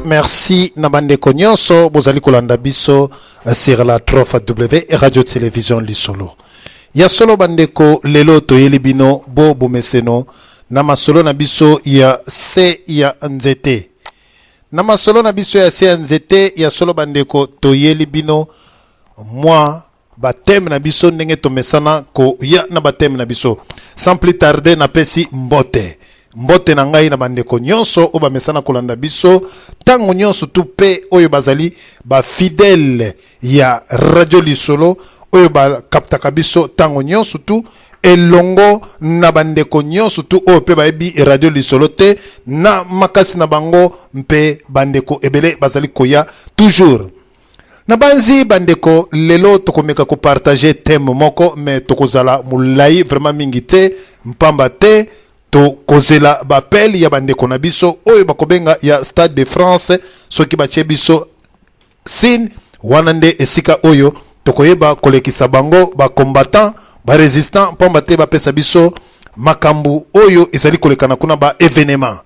Merci Nabande Konyonso, Bozali Kolanda Biso sur la Trofa W et Radio Télévision Lisolo. Ya solo bandeko lelo toyeli bino bo bomeseno na masolo na biso ya se ya nzete. Na masolo na biso ya se ya nzete ya solo bandeko toyeli bino moi batem na biso ndenge tomesana ko ya na batem na biso. Sans plus tarder na pesi mbote. Mbote na ngai na bandeko nyonso o bamesana kolanda biso tango nyonso tupe oyo bazali ba fidèle ya Radio Lisolo oyo ba kaptaka biso tango nyonso tu elongo na bandeko nyonso tu oyo pe baebi Radio Lisolo te na makasi na bango mpe bandeko ebele bazali koya toujours. Na banzi bandeko lelo tokomeka ko partager thème moko mais tokozala mulai vraiment mingi te mpamba te to kozela bapel ya bandeko na biso oyo bakobenga ya Stade de France soki bache biso sin wanande esika oyo tokoyeba kolekisa bango ba combattant ba résistant mpamba te bapesa biso makambu oyo ezali kolekana kuna ba événement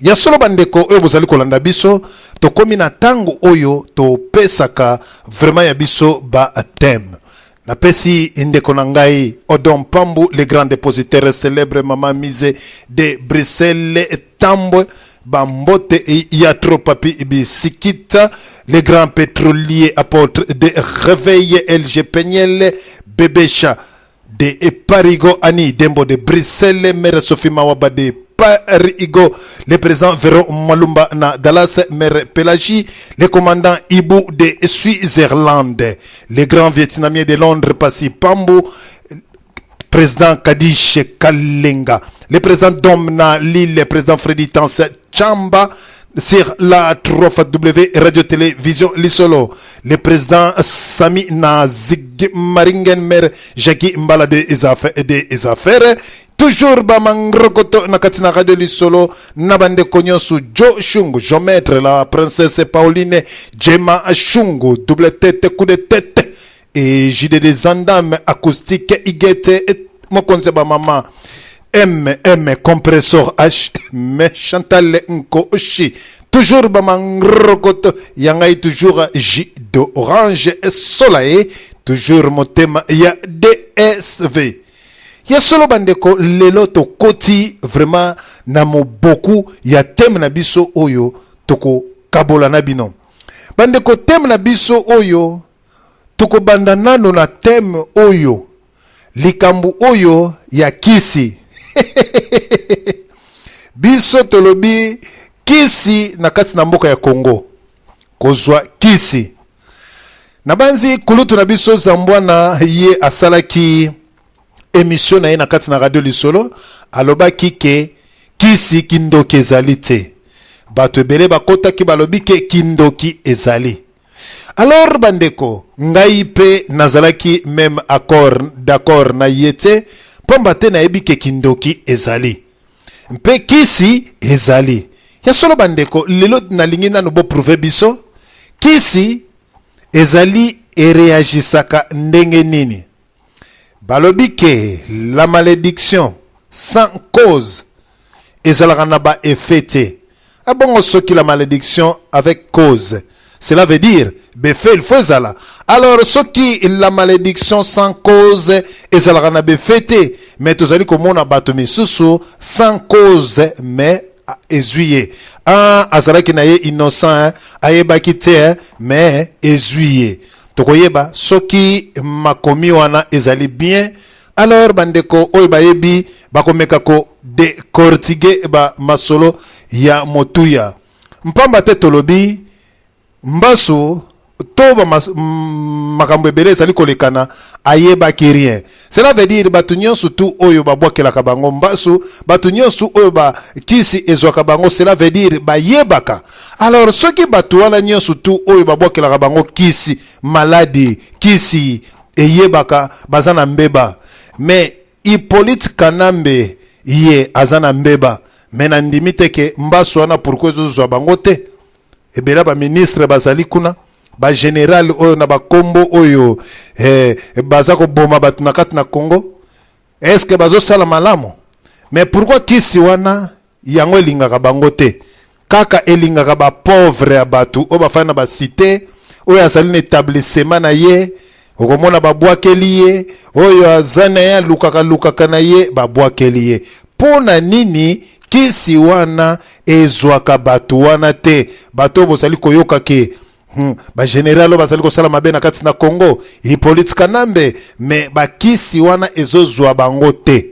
ya solo bandeko oyo bozali kolanda biso tokomi na tango oyo topesaka vraiment ya biso ba thème. Na pesi indeko na ngai Odon Pambu, le grand dépositaire célèbre Maman Mise de Bruxelles Tambo Bambote et Yatro Papi Bisikita, le grand pétrolier apôtre de Réveil LG Pegnel Bébécha de Parigo Ani Dembo de Bruxelles, Mère Sophie Mawaba de Parigo, le président Véron Malumba na Dallas, Mère Pelagi, le commandant Ibu de Suisse-Irlande, le grand vietnamien de Londres, Passi Pambu, président Kadish Kalenga, le président Domna Lille, le président Freddy Tans Chamba, sur la Trofa W Radio Télévision Lisolo, le président Sami Nazig Maringen, Mère Jackie Mbala des affaires, toujours Bamangrokoto Nakatina Radio Lisolo, Nabande Konyosu, Joe Shungu, Jean-Maître, la princesse Pauline, Gemma Shungu, double tête, coup de tête, et JD des Andam, acoustique, Igete, et Mokonseba Maman, compresseur H, mais Chantal Nko Oshi, toujours Bamangrokoto, Yangai, toujours J d'Orange, Soleil, toujours mon thème, ya DSV. Ya solo bandeko lelo to koti vraiment na mo beaucoup ya thème na biso oyo toko kabola na bino. Bandeko thème na biso oyo toko banda nano na thème oyo likambu oyo ya kisi. Biso tolobi kisi na kati na mboka ya Congo. Kozwa kisi. Na banzi kulutu na biso zambwana ye asalaki émission na na kati na Radio Lisolo aloba kike kisi kindoki ezali te bato ebele bakota ki balobi ke kindoki ezali. Alors bandeko ngai pe nazalaki même d'accord na yete pomba te na yebi ke kindoki ezali mpe kisi ezali. Ya solo bandeko lelo nalingi nanu bo prouver biso kisi ezali ereagisaka ndenge nini. Balobi ke la malédiction sans cause ezalaka na ba effet. Abongo soki la malédiction avec cause, cela veut dire befe il faut zala. Alors soki la malédiction sans cause ezalaka na befe mais tozali komona bato misusu sans cause mais ezuye. Azalaki na ye innocent ayebaki te mais ezuye. Tokoyeba soki makomi wana ezali bien alors bandeko oyo bayebi bakomeka ko décortiquer ba masolo ya motuya mpamba te tolobi mbaso to ba makambo ebele ezali kolekana ayebaki rien. Cela veut dire batu nyonso tu oyo babwakelaka bango mbaso batu nyonso oyo ba kisi ezwaka bango cela veut dire bayebaka. Alors soki batu wana nyonso tu oyo babwakelaka bango kisi maladie kisi eyebaka bazana mbeba mais Hippolyte Kanambe ye azana mbeba mais na ndimi teke mbaso wana pourquoi ezozwa bango te ebela ba ministre bazali kuna ba général oyo na ba kombo oyo baza ko boma batu na kati na Congo est-ce que bazo sala malamu mais pourquoi kisi wana yango elingaka bango te kaka elingaka ba pauvre ya batu o bafana na ba cité oyo azali na établissement na ye okomona babwakeli ye oyo azana ya lukaka na ye babwakeli ye pona nini kisi wana ezwaka batu wana te bato bozali koyoka ke ba generalo bazali kosala mabe na kati na Congo Hippolyte Kanambe me bakisi wana ezozwa bango te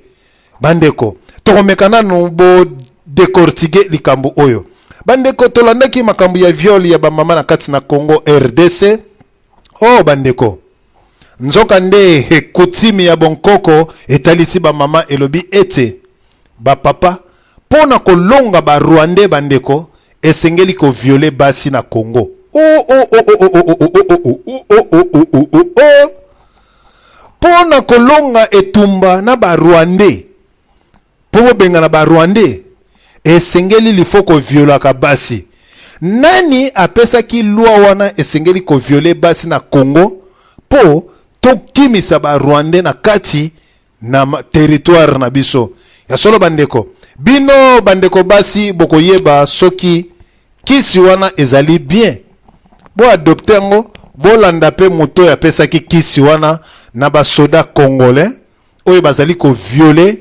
bandeko tokomekana no bo décortiquer likambo oyo bandeko tolandaki makambo ya viol ya ba mama na kati na Congo RDC oh bandeko nzoka nde kutimi ya bonkoko etalisi ba mama elobi ete ba papa pona kolonga ba Rwandais bandeko esengeli ko violer basi na Congo pona kolonga etumba na ba Rwandais po benga na ba Rwandais esengeli lifo ko viola ka basi nani apesa ki loi wana esengeli ko violer basi na Congo po tokimisa ba Rwandais na kati na territoire na biso ya solo bandeko bino bandeko basi bokoyeba soki kisi wana ezali bien bo adopter ngo bo landa pe moto ya pesa ki kisi wana na ba soda congolais oyo bazali ko violer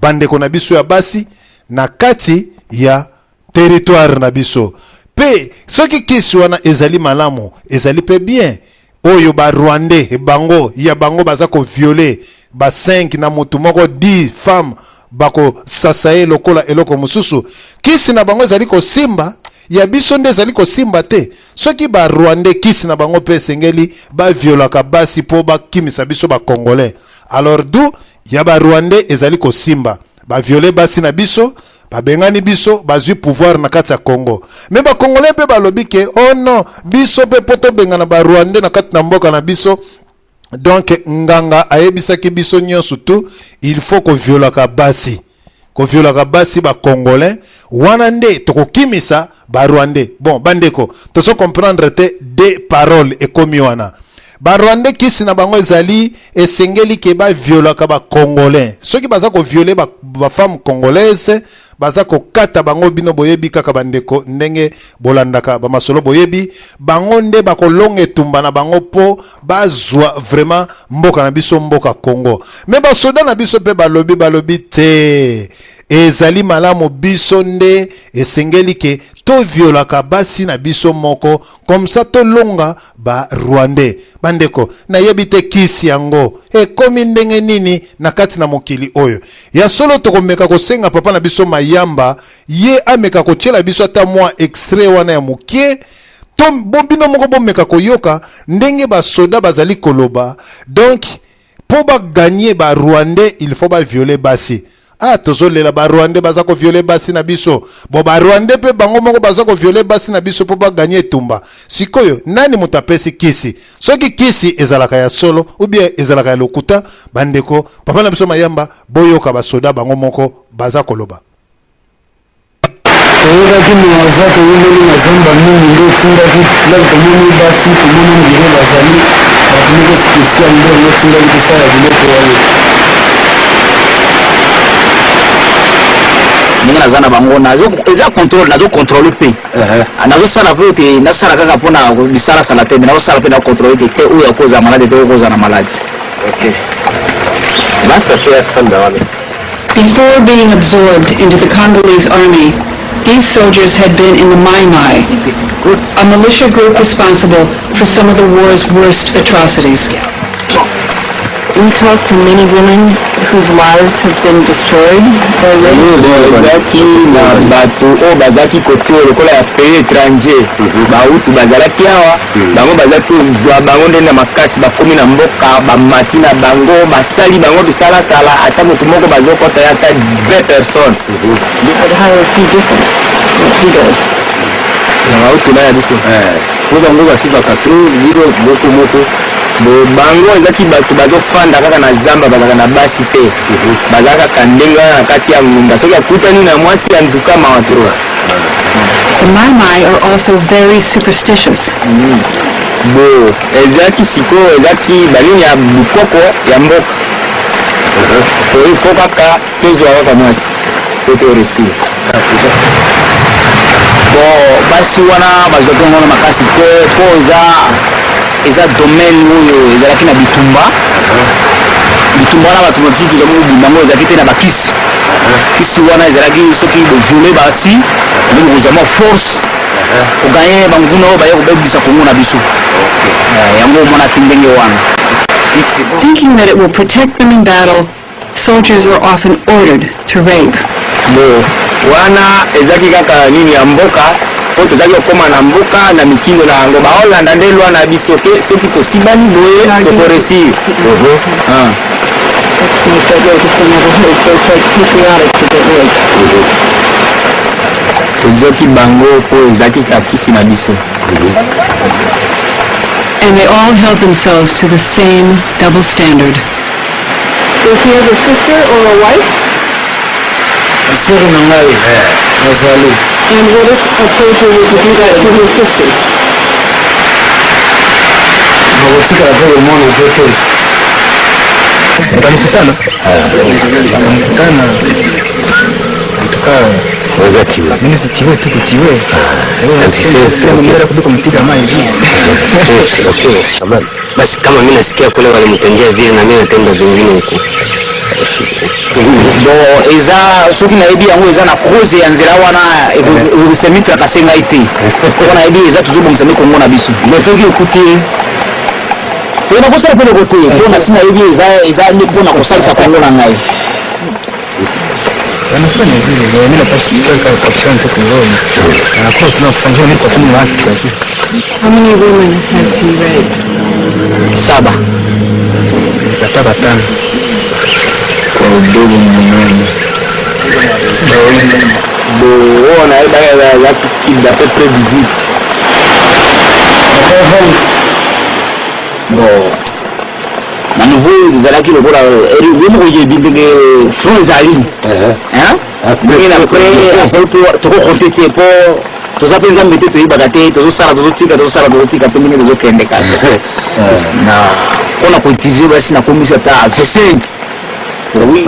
bandeko na biso ya basi na kati ya territoire na biso pe soki kisi wana ezali malamu ezali pe bien oyo ba Rwandais bango ya bango bazako violer ba 5 na motu moko 10 femmes bako sasaye lokola eloko mususu kisi na bango ezali ko simba ya biso nde ezali ko simba te soki ba Rwandais kisi na bango pe sengeli ba violaka basi po ba kimisa biso ba Congolais alors du ya ba Rwandais ezali ko simba ba violer basi na biso ba bengani biso bazui pouvoir na kati ya Congo mais ba Congolais pe balobi ke oh non biso pe poto bengana ba Rwandais na kati na mboka na biso donc nganga ayebisaki biso nyonso tu il faut ko violaka basi ba Congolais wana nde tokokimisa ba Rwandais bon bandeko toso comprendre te des paroles ekomi wana ba Rwandais kisi na bango ezali esengeli ke ba violaka ba Congolais soki baza ko violer ba femme congolaise baza ko kata bango bino boyebi kaka bandeko ndenge bolandaka ba masolo boyebi bango nde bakolonga etumba na bango po bazwa vraiment mboka na biso mboka Congo mais ba soda na biso pe balobi te ezali malamu biso nde esengeli ke to violaka basi na biso moko comme ça to longa ba Rwandais bandeko na yebite kisi yango komi ndenge nini na kati na mokili oyo ya solo tokomeka kosenga papa na biso mayamba ye ameka kochela biso ata mwa extrait wana ya mokie tom bombino moko bomeka koyoka ndenge ba soda bazali koloba donc po ba gagner ba Rwandais il faut ba violer basi tozolela ba Rwandais bazako violer basi na biso bo ba Rwandais pe bango moko bazako violer basi na biso po ba gagner tumba sikoyo nani mutapesi kisi soki kisi ezalaka ya solo ou bien ezalaka ya lokuta bandeko papa na biso mayamba boyoka ba soda bango moko bazako loba oyokaki mwaza toyimeli na zamba mingi nde etindaki laki tomoni basi tomoni ndenge bazali bato moko spécial nde yango etindaki kosala biloko wana ndenge naza na bango eza contrôle nazo contrôle pe nazosala pe te nasala kaka mpona bisalasala te me nazosala pe na contrôle te oyo akoza malade te oyo akoza na malade Before being absorbed into the Congolese army, these soldiers had been in the Mai Mai, a militia group responsible for some of the war's worst atrocities. We talked to many women whose lives have been destroyed bazalaki na bato oyo bazalaki kote lokola ya pays étranger bautu bazalaki awa bango bazalaki kozwa bango nde na makasi bakomi na mboka bamati na bango basali bango bisalasala ata moto moko bazokota ya ata 20 personnes but how is he different what he does na bautu na ya biso po bango basibaka to biro moko bango ezaki bato bazofanda kaka na zamba bazalaka na basi te bazalaka kaka ndenge wana na kati ya ngunda soki akutani na mwasi antuka mawa tro. The Mai Mai are also very superstitious. Bo ezaki sikoyo ezaki banini ya bukoko ya mboka ifo kaka tozwa kaka mwasi po to réussir. Bon basi wana bazoto ngona makasi te po eza domaine oyo ezalaki na bitumba na bato mosusu tozamoki bimango ezalaki te na bakisi kisi wana ezalaki soki boviole basi ndenge kozwa force koganye banguna oyo baye kobebisa kongo na biso yango omonaki ndenge wana. Thinking that it will protect them in battle, soldiers were often ordered to rape. Wana ezaki kaka nini ya mboka po tozaki kokoma na mboka na mitindo na yango baolanda nde lwa na biso ke soki tosibani boye tokoresir. Tozoki bango po ezaki kakisi na biso. And they all held themselves to the same double standard. Does he have a sister or a wife? Siri na ngai nazali. And what if a soldier were to do that to his sisters? Nakutika na pewe mwana pepe. Walikutana? Walikutana. Weza tiwe. Mimi si tiwe tu kutiwe. Mimi kuliko mpiga maji. Okay. Amen. Basi kama mimi nasikia kule walimtendea vile na mimi natenda vingine huko. Bon eza soki nayebi yango eza na cause ya nzela wana ekosemitra kasenga ite po nayebi eza tozobongisa mi kongo na biso mais soki okuti pona kosala mpe loko te mpona si nayebi eza nde mpona kosalisa kongo na ngai. Wanafanya vile mimi napata kwa mtu kuloni. Na kwa tunafanya nini kwa sababu watu sasa. How many women has he raped? 7. Nataka 5. Kwa udogo mwanangu. Bo nayebi ya kidnape près visite. Bon na nouveau ezalaki lokola elimo oyebi ndenge front ezali ndenge na après tokokonte te po toza mpe nzambe te toyebaka te tozosala tozotika mpe ndenge tozokende kaka na mpona koutize basi nakomisa ata v5 oui.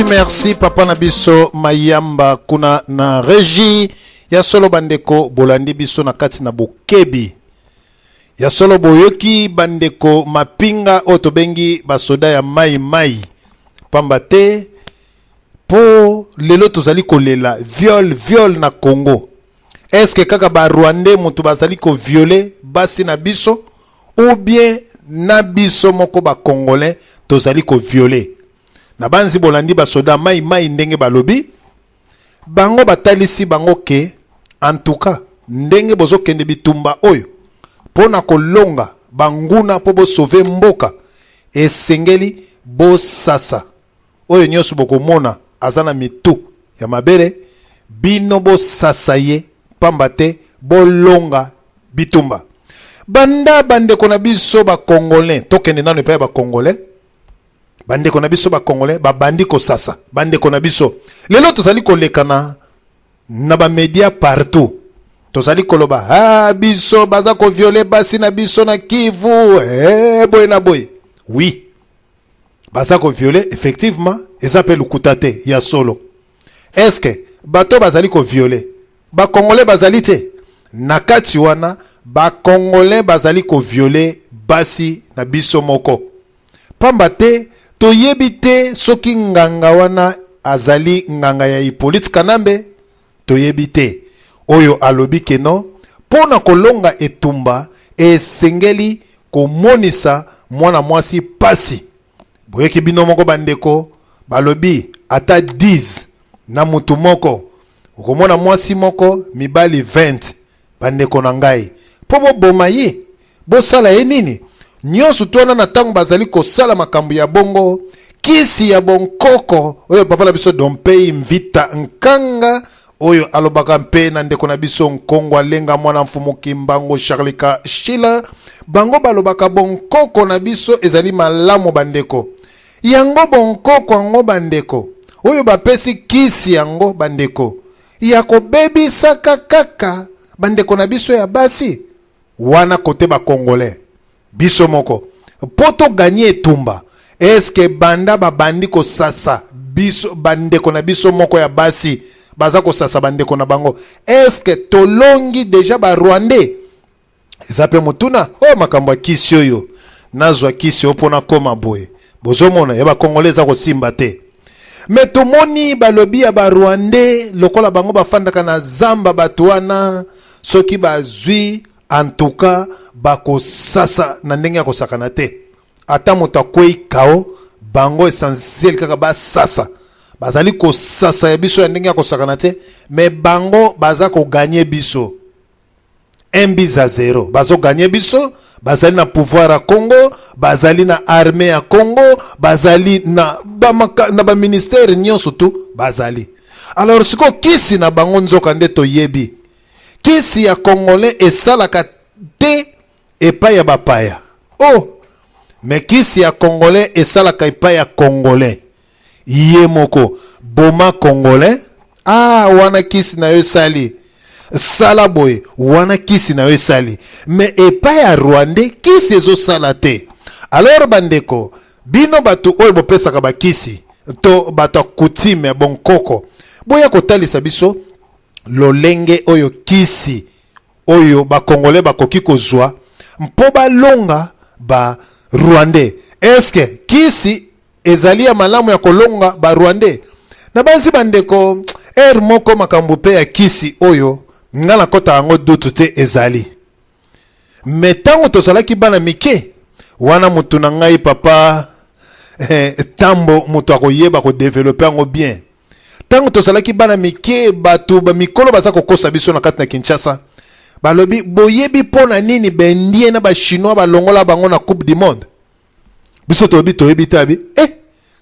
Merci papa nabiso mayamba kuna na régie ya solo bandeko bolandi biso na kati na bokebi ya solo boyoki bandeko mapinga otobengi basoda ya mai pamba te po lelo tozali kolela viol na Congo. Est-ce que kaka ba Rwandais mutu bazali ko violer basi na biso ou bien na biso moko ba Congolais tozali ko violer? Na banzi bolandi basoda mai ndenge balobi bango batalisi bango ke en tout cas ndenge bozokende bitumba oyo pona kolonga banguna po bo sauver mboka esengeli bo sasa oyo nyoso bokomona azana mitu ya mabere bino bo sasa ye pamba te bolonga bitumba bande kona biso ba Congolais tokende nano epai ba Congolais bande kona biso ba Congolais ba bandi ko sasa bande kona biso lelo tozali kolekana na ba media partout tozali koloba biso baza ko violer basi na biso na Kivu boy na boy oui baza ko violer effectivement eza pe lukutate ya solo est-ce que bato bazali ko violer ba congolais bazali te na kati wana ba congolais bazali ko violer basi na biso moko pamba te toyebi te soki nganga wana azali nganga ya Hippolyte Kanambe toyebi te oyo alobi keno pona kolonga etumba esengeli komonisa mwana mwasi pasi boyeki bino moko bandeko balobi ata 10 na mutu moko okomona mwasi moko mibali 20 bandeko na ngai po boboma ye bosala ye nini nyonso twana na tango bazali kosala makambo ya bongo kisi ya bonkoko oyo papa na biso Dompei Mvita Nkanga oyo alobaka mpe na ndeko na biso Nkongo Alenga mwana mfumu Kimbango Charlika Shila bango balobaka bonkoko na biso ezali malamu bandeko yango bonkoko yango bandeko oyo bapesi kisi yango bandeko ya kobebisaka kaka bandeko na biso ya basi wana kote ba congolais biso moko poto gagner etumba eske banda babandi ko sasa biso bandeko na biso moko ya basi baza ko sasa bandeko na bango eske tolongi deja ba Rwandais ezape mutuna makambo kisi oyo nazwa kisi opona koma boye bozomona ya ba congolais za ko simba te mais tomoni balobi ya ba Rwandais lokola bango bafandaka na zamba batuana soki bazwi en tout cas bako sasa na ndenge ya kosakana te ata moto akwei kao bango essentiel kaka ba sasa bazali ko sasa ya biso ya ndenge ya kosakana te mais bango baza ko gagner biso 1-0 bazo gagner biso bazali na pouvoir à Congo bazali na armée ya Congo bazali na ba ministère nyonso tu bazali alors siko kisi na bango nzoka nde toyebi kisi ya congolais esalaka te epai ya bapaya mais kisi ya congolais esalaka epai ya congolais ye moko boma congolais wana kisi na yo esali sala boye wana kisi na yo esali mais epai ya Rwandais kisi ezosala te alors bandeko bino bato oyo bopesaka bakisi to bato coutume ya bonkoko boya kotalisa biso lolenge oyo kisi oyo ba congolais bakoki kozwa mpo balonga ba Rwandais eske kisi ezali ya malamu ya kolonga ba Rwandais na banzi bandeko moko makambo pe ya kisi oyo ngana kota yango dutu te ezali mais tango tozalaki bana mike wana mutu na ngai papa tambo mutu akoyeba ko développer yango bien tango tozalaki bana mike batu ba mikolo baza kokosa biso na kati na Kinshasa balobi boyebi pona nini bendie na ba chinois balongola bango na coupe du monde biso toyebi tabi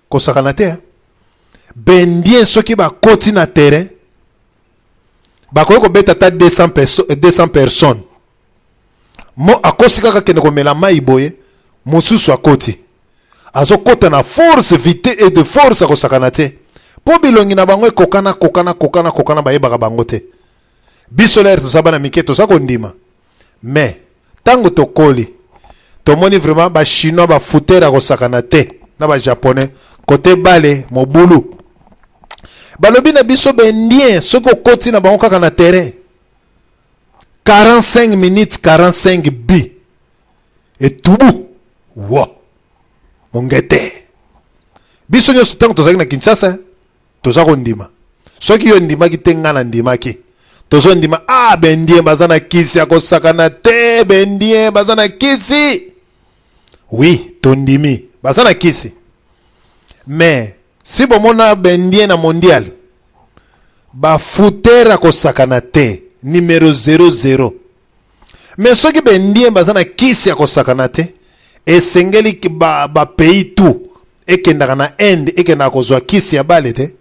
kosakana te bendie soki bakoti na terrain bakoki kobeta ta 200 personnes mo akosi kaka kende komela mai boye mosusu akoti azokota na force vite et de force akosakana te po bilongi na bango kokana bayebaka bango te biso lere tozaba na mike toza kondima mais tango tokoli tomoni vraiment ba chinois ba futera kosakana te na ba japonais côté bale mobulu balobi na biso bendien soko koti na bango kaka na terrain 45 minutes 45 bi etubu mongete biso nyonso tango tozalaki na Kinshasa toza kondima soki yo ndimaki te nga na ndimaki tozo ndima bendien baza na kisi ya kosakana te bendien baza na kisi oui tondimi baza na kisi mais si bomona bendien na mondial bafutera kosakana te numéro 00 mais soki bendien baza na kisi ya kosakana te esengeli ba pays tout ekendaka na Inde ekendaka kozwa kisi ya bale te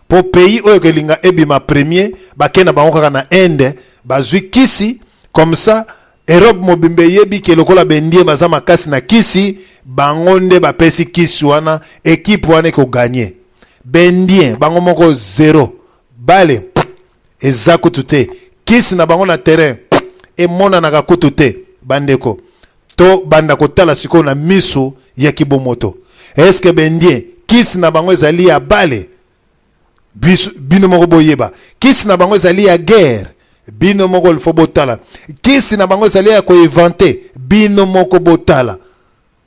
po pays oyo kelinga ebima premier bakenda bango kaka na Inde bazwi kisi comme ça Europe mobimbe yebi ke lokola bendie baza makasi na kisi bango nde bapesi kisi wana équipe wana ko gagner bendie bango moko 0 bale eza kutu te kisi na bango na terrain emona na kutu te bandeko to banda kotala siko na miso ya kibomoto est-ce que bendie kisi na bango ezali ya bale bino moko boyeba kisi na bango ezali ya guerre bino moko lifo botala kisi na bango ezali ya koinvente bino moko botala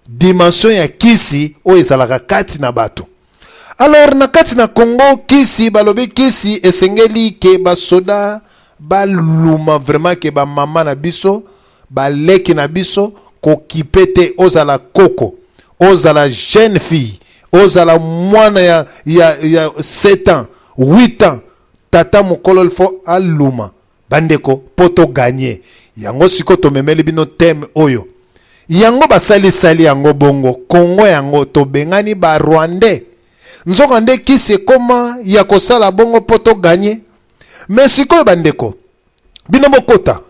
dimension ya kisi oyo ezalaka kati na bato. Alors na kati na Congo kisi balobi kisi esengeli ke basoda baluma vraiment ke ba mama na biso baleki na biso kokipete ozala koko ozala jeune fille ozala mwana ya 7 ans 8 ans tata mokolo fo aluma bandeko poto gagner yango siko to memeli bino thème oyo yango basali sali yango bongo Congo yango to bengani ba Rwandais nzoka nde kisi koma ya kosala bongo poto gagner mais siko bandeko bino bokota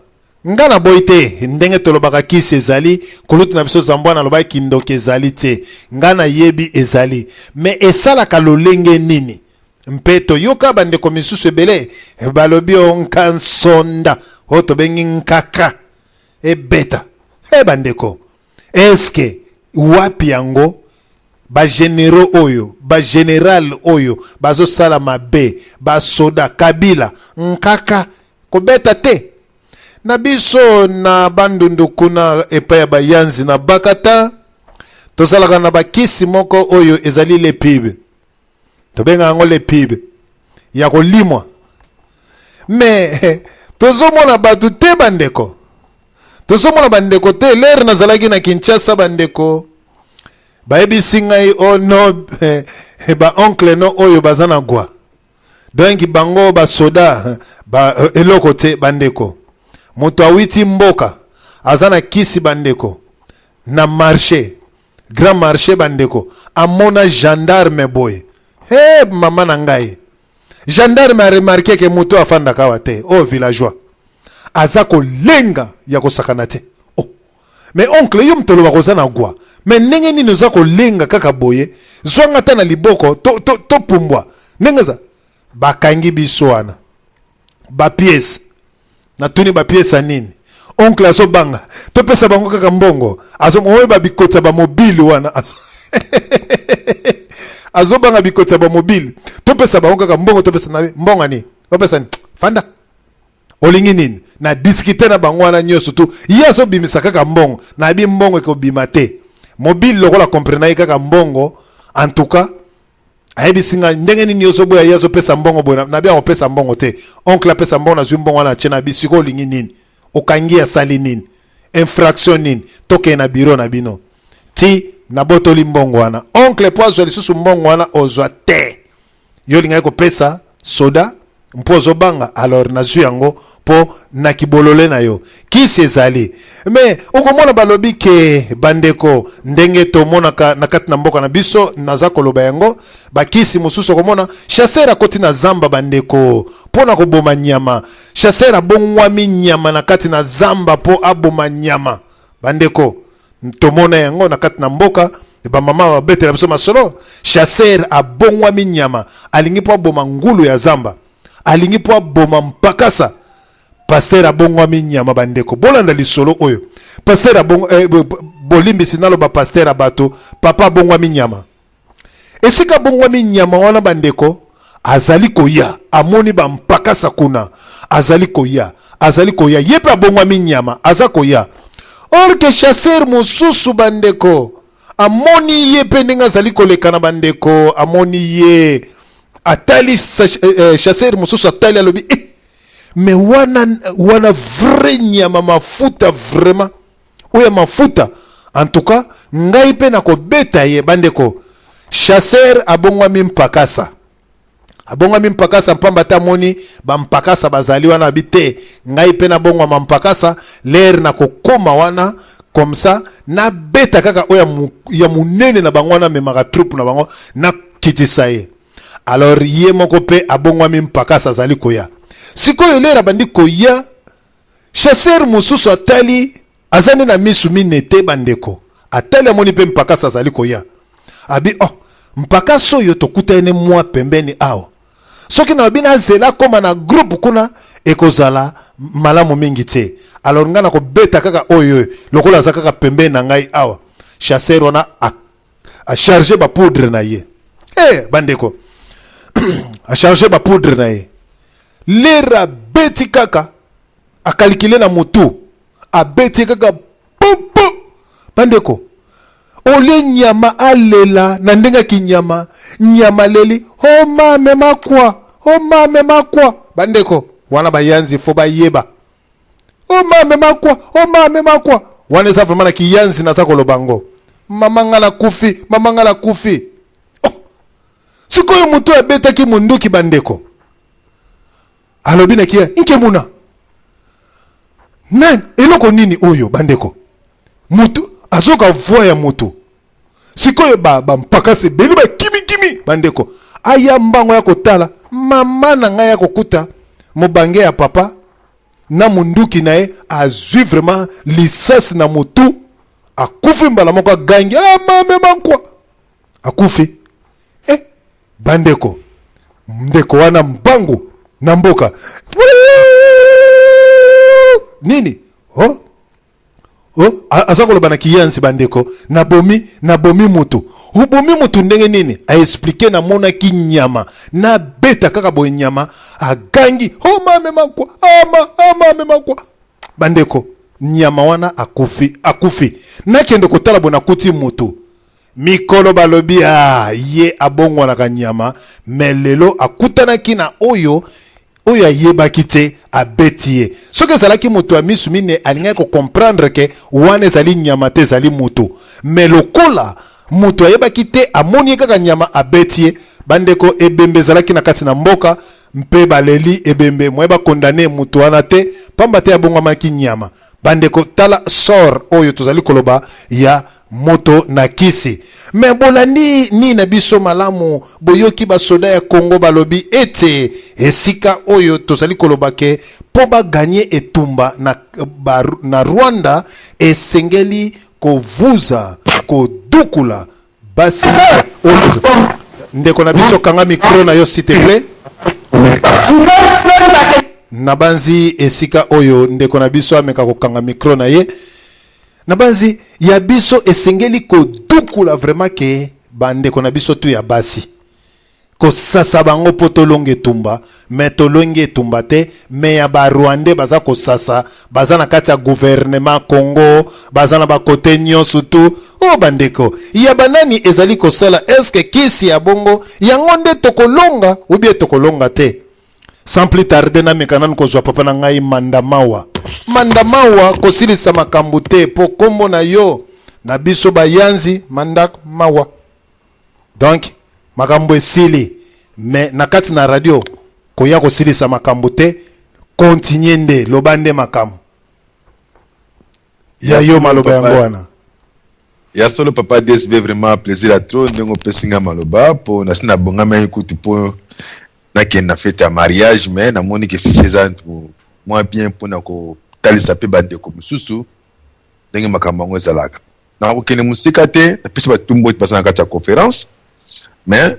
ngana boite ndenge tolobaka kisi ezali kolutu na biso zambwana lobaki kindoke ezali te ngana yebi ezali mais esalaka lolenge nini mpeto yoka bandeko misusu ebele balobi onkansonda o tobengi nkaka ebeta bandeko eske wapi yango ba généraux oyo ba général oyo bazo sala mabe ba soda kabila nkaka kobeta te na biso na bandundu kuna epa ya bayanzi na bakata tozalaka na bakisi moko oyo ezali le pibe tobenga yango le pibe ya kolimwa mais tozomona batu te bandeko tozomona bandeko te lere nazalaki na Kinshasa bandeko bayebisi ngai o no ba oncle no oyo baza na gwa donc bango basoda ba eloko te bandeko moto awiti mboka azana kisi bandeko na marché grand marché bandeko amona gendarme boy mama na ngai gendarme a remarqué que moto afanda kawa te villageois azako lenga ya kosakana te mais oncle yo mtolo bakozana gwa mais ndenge nini ozako lenga kaka boye zwanga ta na liboko to pumbwa ndenge za bakangi biso wana ba pièce na tuni ba pièce nini oncle azobanga to pesa bango kaka mbongo azomowe ba bikota ba mobile wana azobanga bikota ba mobile to pesa bango kaka mbongo to pesa na mbonga ni to pesa ni fanda olingi nini na discuter na bango wana nyoso tu yaso bimisa kaka mbongo na bi mbongo ko bimate mobile lokola comprendre kaka mbongo en tout cas ayebi singa ndenge nini yoso boya yaso pesa mbongo boya na bia pesa mbongo te oncle pesa mbongo na zwi mbongo na chena bisiko olingi nini okangi ya sali nini infraction nini toke na bureau na bino ti na botoli mbongo wana oncle poazo lisusu mbongo wana ozwa te yo linga ko pesa soda mpozo banga alors na zwi yango po na kibolole na yo kisi ezali mais okomona balobi ke bandeko ndenge to monaka na kati na mboka na biso naza koloba yango bakisi mususu okomona chasseur akoti na zamba bandeko pona ko boma nyama chasseur abongwami nyama na kati na zamba po aboma nyama bandeko tomona yango na kati na mboka ba mama ba betela biso masolo chasseur abongwami nyama alingi po aboma ngulu ya zamba alingi po aboma mpakasa pasteur abongwami nyama bandeko bolanda lisolo oyo pasteur bolimbisi nalo ba pasteur abato papa abongwami nyama esika abongwami nyama wana bandeko azali koya amoni ba mpakasa kuna azali koya yepe abongwami nyama aza koya or que chasseur mususu bandeko amoni yepe ndinga azali kolekana bandeko amoni ye atali chasseur mususu atali alobi mais wana vrai nyama mafuta vraiment oya mafuta en tout cas ngai pe na ko beta ye bandeko chasseur abongwami mpakasa mpamba ta moni ba mpakasa bazali wana bite ngai pe na bongwa mpakasa l'air na kokoma wana comme ça na beta kaka oya ya munene na bango wana memaka troupe na bango na kitisa ye alors ye moko pe abongwami mpakasa azali koya sikoyo lera bandi koya chasseur mususu atali azane na misu minete bandeko atali amoni pe mpakasa azali koya abi mpakasa oyo tokutane mwa pembeni awa soki na bina zela koma na groupe kuna ekozala malamu mingi te alors ngana ko beta kaka oyo lokola za kaka pembeni na ngai awa chasseur wana a charger ba poudre na ye bandeko a chargé ba poudre na ye lera beti kaka a calculé na motu a beti kaka popo bandeko ole nyama alela na ndenga kinyama nyama leli o mame makwa bandeko wana bayanzi fo bayeba o mame makwa wana eza vraiment na kiyanzi na za kolobango mama ngala kufi oh. Sikoyo mutu abetaki munduki bandeko alobi na kia nke muna nan eloko nini oyo bandeko mutu azoka voix ya mutu sikoyo ba mpaka se beli ba kimi bandeko aya mbango ya kotala mama na ngai ya kokuta mobange ya papa na munduki nae azwi vraiment lisasi na mutu akufi mbala moko gangi mame makwa akufi bandeko ndeko wana mbangu na mboka nini aza koloba na kiyansi bandeko nabomi mutu ubomi mutu ndenge nini aexplike na mona ki nyama na beta kaka boye nyama agangi mame makwa bandeko nyama wana akufi nakende kotala bona kuti mutu mikolo balobi ye abongwana ka nyama melelo akutanaki na oyo ayebaki te abeti ye soki ezalaki moto ya misu mine alingaki comprendre ke wana ezali nyama te ezali moto me lokola moto ayebaki te amoni ye kaka nyama abeti ye bandeko ebembe ezalaki na kati na mboka mpe baleli ebembe moye bakondane moto wana te pamba te abongwamaki nyama bandeko tala sor oyo tozali koloba ya moto na kisi me bolandi ni na biso malamu boyoki basoda ya Congo balobi ete esika oyo tozali koloba ke po baganye etumba na Rwanda esengeli kovuza kodukula basi ndeko na biso kanga micro na yo s'il te plaît nabanzi esika oyo ndeko na biso ameka kokanga micro na ye nabanzi ya biso esengeli kodukula vraiment ke bandeko na biso tu ya basi kosasa bango po tolonge etumba me tolonge etumba te me ya barwande baza kosasa baza na kati ya gouvernement Congo baza na bakote nyonso tu bandeko ya banani ezali kosala eske kisi ya bongo yango nde tokolonga ubie tokolonga te sans plus tarder na mekanan kozwa papa na ngai mandamawa kosilisa makambo te po kombo na yo na biso bayanzi mandamawa donc makambo esili me na kati na radio koya kosilisa makambo te continue nde lobande makambo ya yo maloba yango wana ya solo papa DSB vraiment plaisir à trop ndenge pesinga maloba po na sina bongama ekutu po na fête ya mariage mais na moni que si chez moi bien pour na ko talisa pe bande ko mususu ndenge makambo ngo ezalaka na ko kene musika te na pisa batumbo pasa na kati ya conférence mais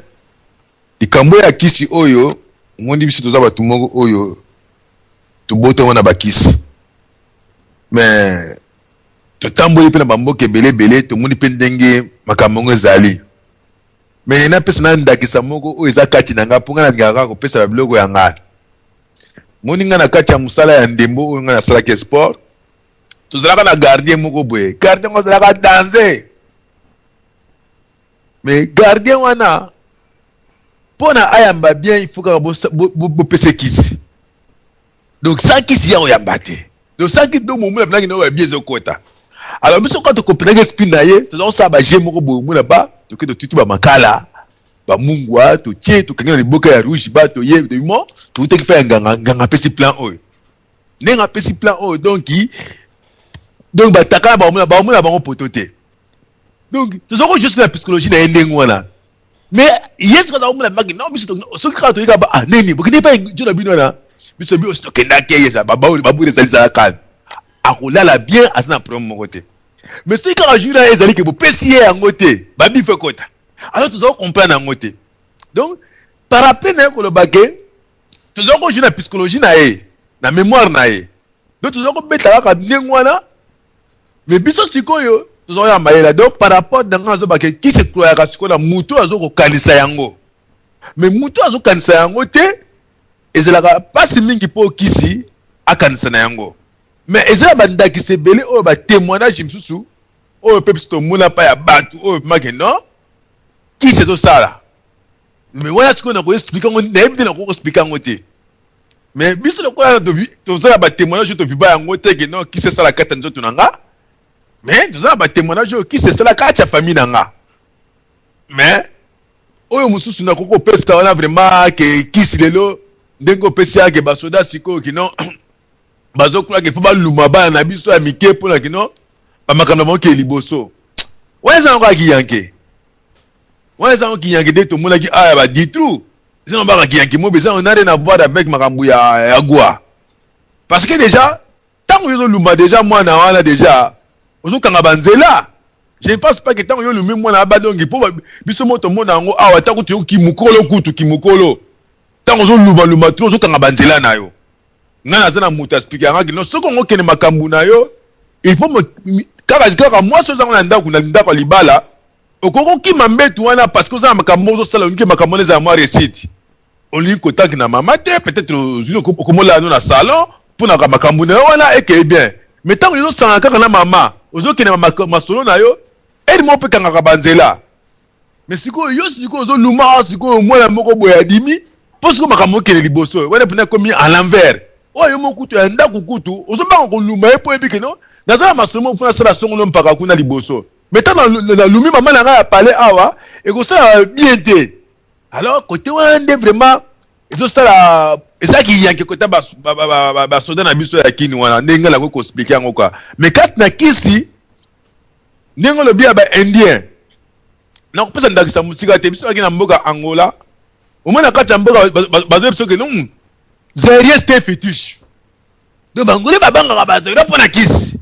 ikambo ya kisi oyo ngondi biso toza batumbo oyo tuboto wana bakisi mais totambo pe na bamboke belebele to moni pe ndenge makambo ngo ezali mais na pesa na ndakisa moko o eza kati na nga ponga na ngaka ko pesa ba biloko ya nga moni nga na kati ya musala ya ndembo o nga na sala ke sport tozalaka na gardien moko boye gardien ngo zalaka danser mais gardien wana pona ayamba bien il faut que bo pesa kisi donc ça kisi ya oyamba te donc ça ki do momu na blanki na o bien zokota alors biso quand to comprendre esprit na ye tozalaka sa ba je moko boye mona ba to ke to tutu ba makala ba mungwa to tie to kanga liboka ya rouge ba to ye de mo to te faire nganga pesi plan oyo nenga pesi plan oyo donc ba takala ba mona ba potote donc tozoko juste la psychologie na ndengwana mais yes quand on la magi non biso so ka to yika ba neni bokide pa jona bino na biso bi o to kenda ke yesa ba bu les kan akolala bien asina problème moko te mais si quand jour là ezali ke bo pesier yango te ba bi fe kota alors tu dois comprendre yango te donc par rapport na ko le bagué tu dois ko jouer na psychologie na mémoire na donc tu dois ko beta ka ndengwana mais biso sikoyo tu dois ya malela donc par rapport na ngazo bagué qui se croit ka sikola muto azo ko kalisa yango mais mutu azokanisa yango te ezalaka pasi mingi mpo kisi akanisa na yango mais ezala bandakisa ebele oyo batémoignage mosusu oyo mpe biso tomona mpa ya bato oyo pemake non kisi ezosala mais wana sikoyo nakoexplike yango nayebi te nakoexplike yango te mais biso lokola tozala batémoignage oyo toviba yango te ke non kisi esala kati ya nzoto na nga mais tozala batémoignage oyo kisi esala kati ya famille na nga mais oyo mosusu nakoki kopesa wana vraiment ke kisi lelo ndenge opesi yake basoda sikoyo kino bazokulaka ifo baluma bana na biso ya mike mpona kino bamakambo bango liboso wana eza nango akiyanke wana eza nango kiyanke nde tomonaki aya baditru eza nango baka kiyanke mobe eza onare na voir avec makambo ya gwa parce que déjà ntango yozoluma déjà mwana wana déjà ozokanga banzela je ne pense pas que ntango yolumi mwana abadongi mpo biso mo tomona yango awa ntango toyo kimokolo kutu kimokolo ntango ozoluma tu ozokanga banzela na yo ngai naza na moto aspike yangaki no soki ongo okende makambo na yo il faut kaka mwasi ozango na ndako ya libala okoki okima mbetu wana parce que oza na makambo ozosala olingi makambo wana ezala mwa réussite olingi kotanki na mama te peut-être ozwi okomolala no na salon mponaka makambo na yo wana ekeye bien mais ntango ezosanga kaka na mama ozokende masolo na yo edi mo mpe kangaka banzela mais sikoyo yo sikoyo ozoluma sikoyo mwana moko boye adimi mpo sikoyo makambo okende liboso wana mpena komi à l'envers oyo yo mokutu ya ndako kutu ozobanga koluma ye mpo yebi no naza na masolo mo mfuna asala songolo mpaka kuna liboso mais ntango nalumi mama na ngai ya pale awa ekosala bien te alors kote wana nde vraiment ezosala ezalaki yanke kota basoda na biso ya kini wana ndenge nango koexplike yango kwa mais kati na kisi ndenge olobi ya baindien nakopesa ndakisa mosika te biso aki na mboka angola omona kati ya mboka bazoye biso ke non zairien c'était fétiche donc bangoli babangaka bazaira mpo na kisi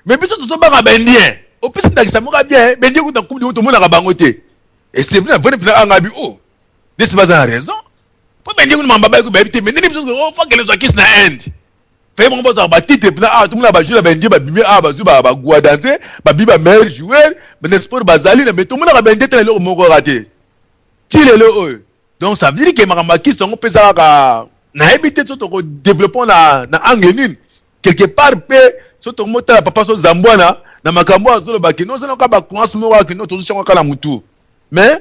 mais biso tozobanga baindien opesi ndakisa moko bien bendie kuta coupe du monde tomonaka bango te et c'est vrai vone mpena angabi o desi baza na raison mpo bendie kuna mamba bayeku bayebi te mais nini biso ofakelezwa kisi na inde faye bango bazaka batitre mpena tomona bajoueur bendie babimi bazwi bagua danse babi bameilleur joueur banesport bazali na mais tomonaka bendie te na eloko moko kaka te ti lelo oyo donc ça veut dire ke makambo ya kisi yango mpe eza kaka nayebi te so tokodéveloppe na angle nini quelque part mpe so tokomotala papa so zambwana na makambo azolobaki no ozana kaka bacroance moko kaka no tozosiango kaka na mutu mais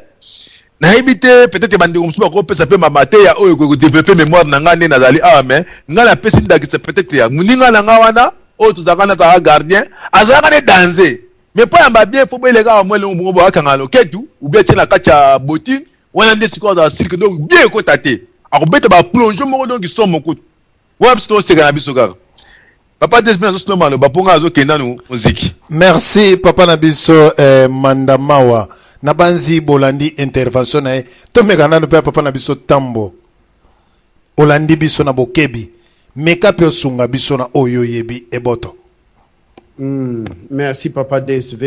nayebi te peut-être bandeko mosusu bakopesa mpe mamateya oyo kodéveloppe mémoire na ngai nde nazali awa mais ngai napesi ndakisa peut-être ya moninga na ngai wana oyo tozalaka nazalaka gardien azalaka ne danger mais mpo yamba bien fo boeleka awa mwa elongo bongo boakanga loketu ubie tie na kati ya botine wana nde sikoyo azala cirque donc bien ekota te akobeta baplonge moko donc iso mokutu wana biso toseka na biso kaka papa despi nazosolo maloba mpo ngai azokenda no muziki merci papa na biso mandamawa na banzi bolandi intervention na ye tomeka nano mpe papa na biso tambo olandi biso na bokebi meka mpe osunga biso na oyo oyebi eboto merci papa DSV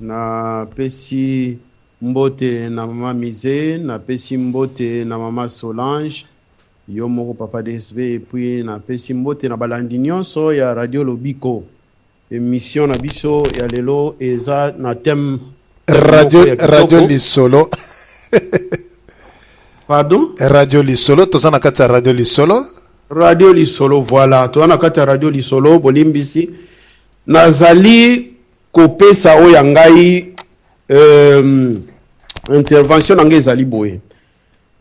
na pesi mbote na mama Mise na pesi mbote na mama Solange yo moko papa DSV et puis na pesi mbote na balandi nyonso ya radio Lobiko émission na biso ya lelo eza na thème radio Lisolo pardon radio Lisolo toza na kati ya radio Lisolo voilà toza na kati ya radio Lisolo bolimbisi nazali kopesa oyo ngai intervention na ngai ezali boye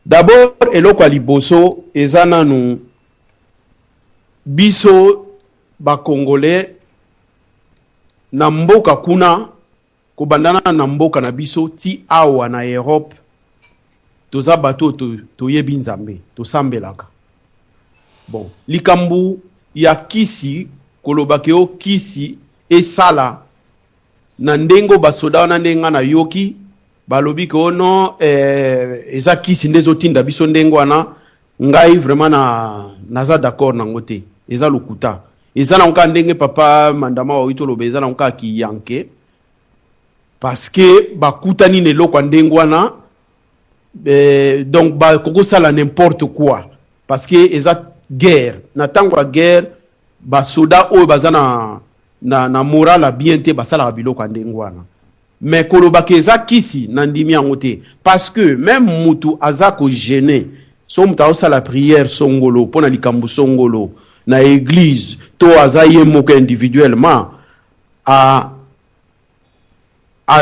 d'abord eloko ya liboso eza nanu biso bakongolais na mboka kuna kobandana na mboka na biso ti awa na Europe toza bato toyebi nzambe tosambelaka bon likambu ya kisi kolobaki o kisi esala na ndengo basoda wana ndenga na yoki balobi ko no eza kisi ndezo tinda biso ndengo wana ngai vraiment naza d'accord nango te eza lokuta eza na nka ndenge papa mandama wa wito lobe eza na nka ki yanke parce que bakutani ne lokwa ndengo wana donc ba koko sala n'importe quoi parce que eza guerre na tango guerre basoda oyo bazana na moral bien te basala biloko ndengo wana mais koloba keza kisi nandimi yango te parce que même mutu aza ko gêner so mutu aosa la prière songolo pona likambo songolo na église to aza ye moko individuellement a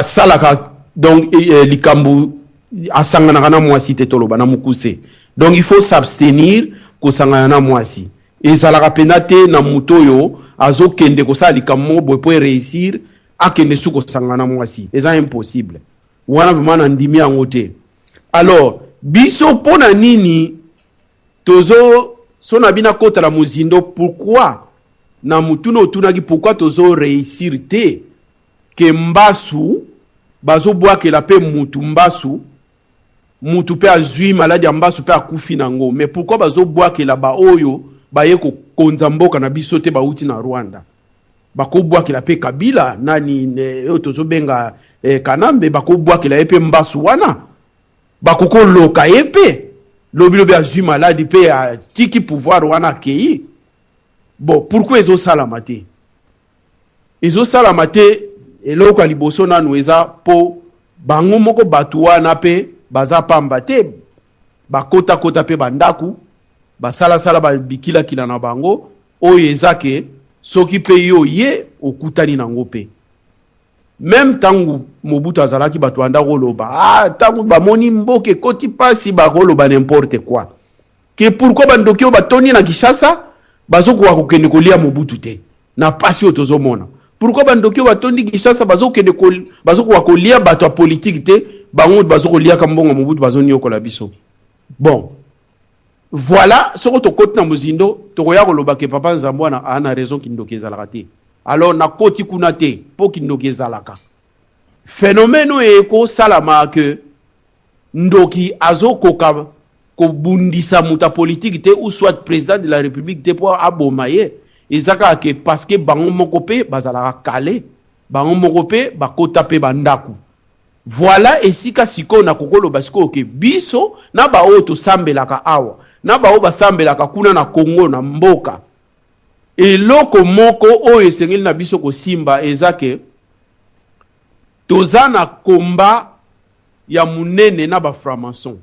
salaka donc likambo asangana na mwasi te toloba na mukuse donc il faut s'abstenir ko sangana na mwasi ezalaka pena te na mutu oyo azokende kosala likambo boye po réussir akende suko sangana mwasi eza impossible wana vraiment na ndimi yango te alors biso pona nini tozo so na bina kota la muzindo pourquoi na mutuno otunaki pourquoi tozo réussir te ke mbasu bazo bwakela pe mutu mbasu mutu pe azwi maladi ya mbasu pe akufi nango mais pourquoi bazo bwakela ba oyo baye ko konza mboka na biso te bauti na Rwanda bakobwakela pe Kabila nani tozo benga Kanambe bakobwakela epe mbasu wana bakokoloka epe lobi azwi maladi pe a tiki pouvoir wana kei bon pourquoi ezo salama te eloko ya liboso nanu eza po bango moko batu wana pe baza pamba te bakota pe bandaku basala bikila na bango oyo ezake soki pe yo ye okutani nango pe même tangu Mobutu azalaki batu anda koloba tangu bamoni mboke koti pasi bakoloba n'importe quoi ke pourquoi bandoki o batoni na Kinshasa bazokuwa kokende kolia Mobutu te na pasi otozomona pourquoi bandoki o batoni Kinshasa bazokuwa kolia bato ya politique te bango bazokolia kambongo Mobutu bazoni yokola biso bon voilà ce que tu côté na muzindo tokoya koloba ke papa Nzambwana ana raison kindoki ezalaka te alors na koti kuna te po kindoki ezalaka phénomène eko salama que ndoki azokoka ko bundisa muta politique te ou soit président de la république te po abomaye ezaka ke parce que bango moko pe bazalaka kale bango moko pe bakota pe bandaku voilà esika siko na kokolo basiko ke biso na ba oto sambelaka awa na ba oba sambelaka kuna na Congo na mboka eloko moko oyo esengeli na biso ko simba ezake tozana komba ya munene na ba franc-maçon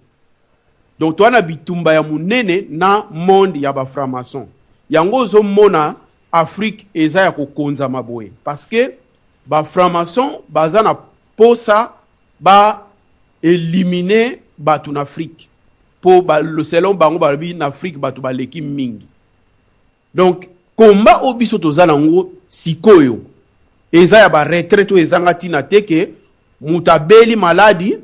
donc toana bitumba ya munene na monde ya ba franc-maçon yango zo mona Afrique eza ya kokonza maboye parce que ba franc-maçon bazana posa ba éliminer batu en Afrique pour le selon bango balobi na Afrique batu baleki mingi donc komba obiso tozana ngo sikoyo eza ya ba retraite ezanga tina teke mutabeli maladi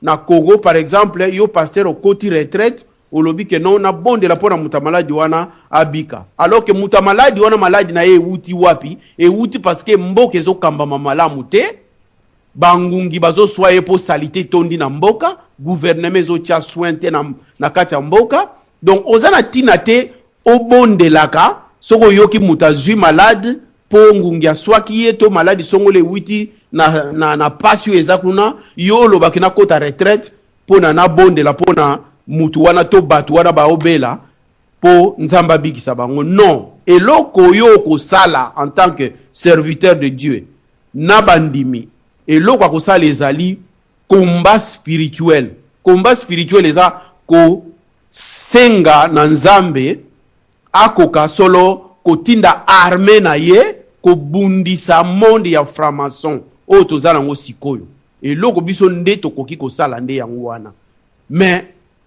na Congo par exemple yo passer au côté retraite olobi ke non na bonde la pona muta maladi wana abika alors que muta maladi wana maladi na ye wuti wapi e wuti parce que mboka ezo kamba mamalamu te bangungi bazo soye po salite tondi na mboka gouvernement ezo tia soin te na kati ya mboka donc ozana tina te obondelaka soko yoki mutazwi malade po ngungi aswaki ye to maladi songole witi na pasio ezakuna yo lobaki na kota retraite po na bondela po na mutu wana to batu wana baobela po nzamba bikisa bango non eloko yo ko sala en tant que serviteur de Dieu na bandimi eloko ko sala ezali combat spirituel eza ko senga na nzambe akoka solo kotinda armée na ye ko bundisa monde ya franc-maçon o tozala ngo sikoyo eloko biso nde tokoki ko sala nde yango wana mais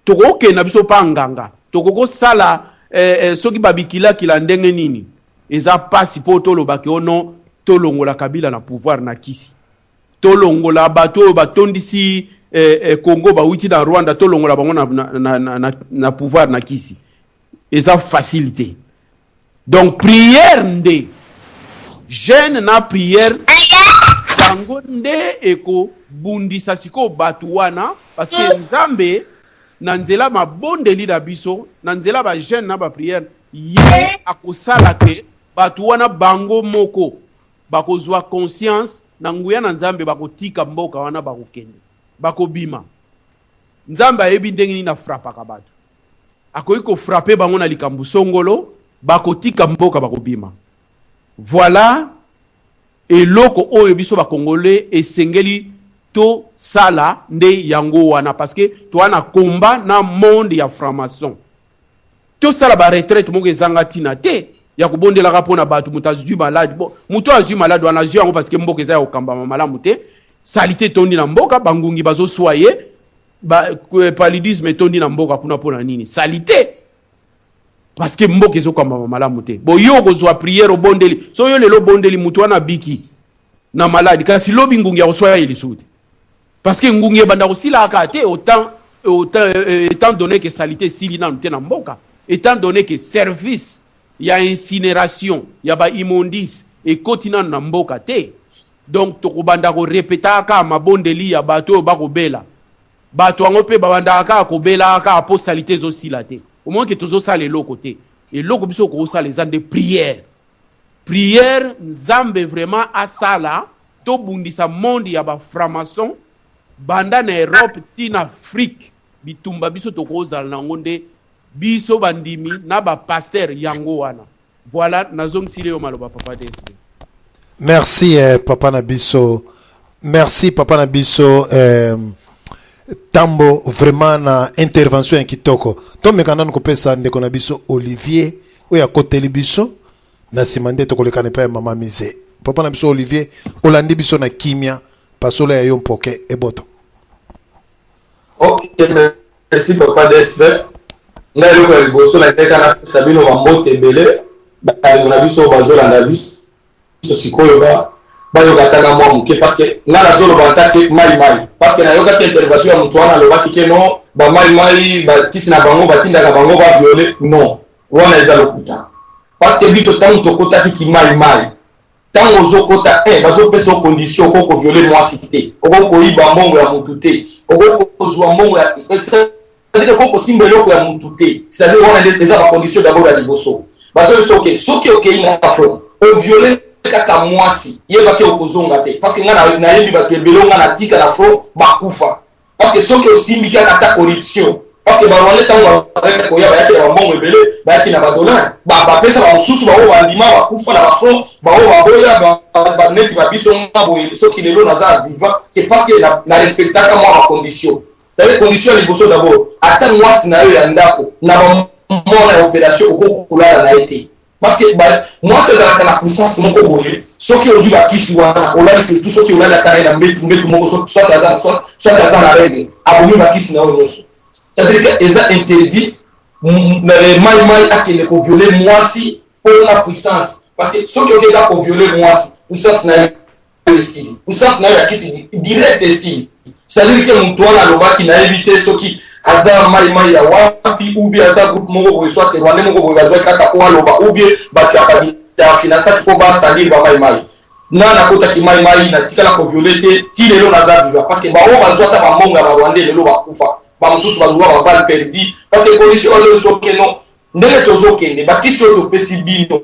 tokoke na biso pa nganga tokoko sala soki babikila kila ndenge nini eza pasi po tolobaki ono tolongola Kabila na pouvoir na kisi tolongola bato batondisi Congo bawiti na Rwanda tolongola bango na pouvoir na kisi eza facilité donc prière nde jeune na prière zango nde eko bundisa siko batu wana parce que nzambe na nzela mabondeli na biso na nzela ba jeune na ba prière ye akosala ke batu wana bango moko bakozwa conscience na nguya na nzambe bakotika mboka wana bakokende bakobima nzambe ayebi ndenge nini na frappaka batu akoki ko frapper bango na likambu songolo bakotika mboka bakobima voilà et loko oyo biso ba congolais esengeli to sala nde yango wana parce que to wana combat na monde ya franc-maçon to sala ba retraite moko ezanga tina te ya kobondelaka mpona bato moto azwi malade bon moto azwi malade wana azwi yango parce que mboka eza ya kokambama malamu te salite etondi na mboka bangungi bazoswa ye paludisme etondi na mboka kuna mpona nini salite parce que mboka ezokambama malamu te bo yo kozwa priere obondeli so yo lelo bondeli moto wana biki na maladi kasi lobi ngungi akoswa ye lisusu te parce que ngungi ebanda kosilaka te étant donné que salite esili nanu te na mboka étant donné que service ya incinération ya ba immondice ekoti nanu na mboka te donc tokobanda korepetaka mabondeli ya bato oyo bakobela bato yango mpe babandaka kobelaka mpo salite ezosila te omoi ke tozosala eloko te eloko biso kokosala eza nde prière nzambe vraiment asala tobundisa monde ya bafranc-maçon banda na Europe ti na Afrique bitumba biso tokozala nango nde biso bandimi na bapaster yango wana voilà nazongisile yo maloba papa DSP. Merci papa Nabiso. Merci papa Nabiso. Tambo vraiment na intervention kitoko. To mekana ko pesa ndeko na biso Olivier oya koteli biso na simande to kolekana pa mama mise. Papa na biso Olivier olandi biso na kimia pasola ya yo mpoke eboto. OK, merci papa DSP. Nga yo ko liboso na teka na sabino wa mote belé ba na biso bazolanda biso sikoyo ba yo katanga mwa muke parce que nga na zolo bantaki mai parce que na yo kati intervention ya mutu wana lobaki ke no ba mai ba kisi na bango batinda ka bango ba violer non wana eza lokuta parce que biso tango tokota ki mai tango zokota bazo pesa condition ko violer moi cité ko iba mbongo ya mutu te ko zwa mbongo ya c'est-à-dire ko simbelo ko ya mutu te c'est-à-dire wana eza ba condition d'abord ya liboso bazo soke ina afro o violer kaka mwasi yeba ke okozonga te parce que nga na yebi ba tebelonga na tika na fro bakufa parce que soki osimbika kata corruption parce que ba rwanda tango ko ya ba yake ba mbongo ebele ba yake na ba dollar ba pesa ba mususu ba o bandima bakufa na ba fro ba o ba boya ba neti ba biso ngabo soki lelo na za vivant c'est parce que na respectaka moi ba condition c'est les conditions les bosso d'abord attends mwasi na yo ya ndako na ba mona opération okokulala na été parce que moi c'est dans la puissance mon koboye ce qui aujourd'hui ba kisi wana olala c'est tout ce qui olala kana na mbetu moko soit dans la règle abonné ba kisi na onoso c'est-à-dire que eza interdit mai akende ko violer mwasi pour la puissance parce que ce qui okenda ko violer mwasi puissance na ici puissance na ya kisi direct ici c'est-à-dire que mutu wana lobaki na éviter ce qui aza mai ya wapi ou bien aza groupe moko boye soit rwanda moko boye bazwa kaka ko aloba ou bien batiaka ya finance ko ba salir ba mai na kota ki mai na tikala ko violer ti lelo na za viva parce que ba o bazwa ta ba monga ba rwanda lelo ba kufa ba mususu bazwa ba balle perdu parce que condition bazo soke non ndele tozo kende ba kisio to pesi bino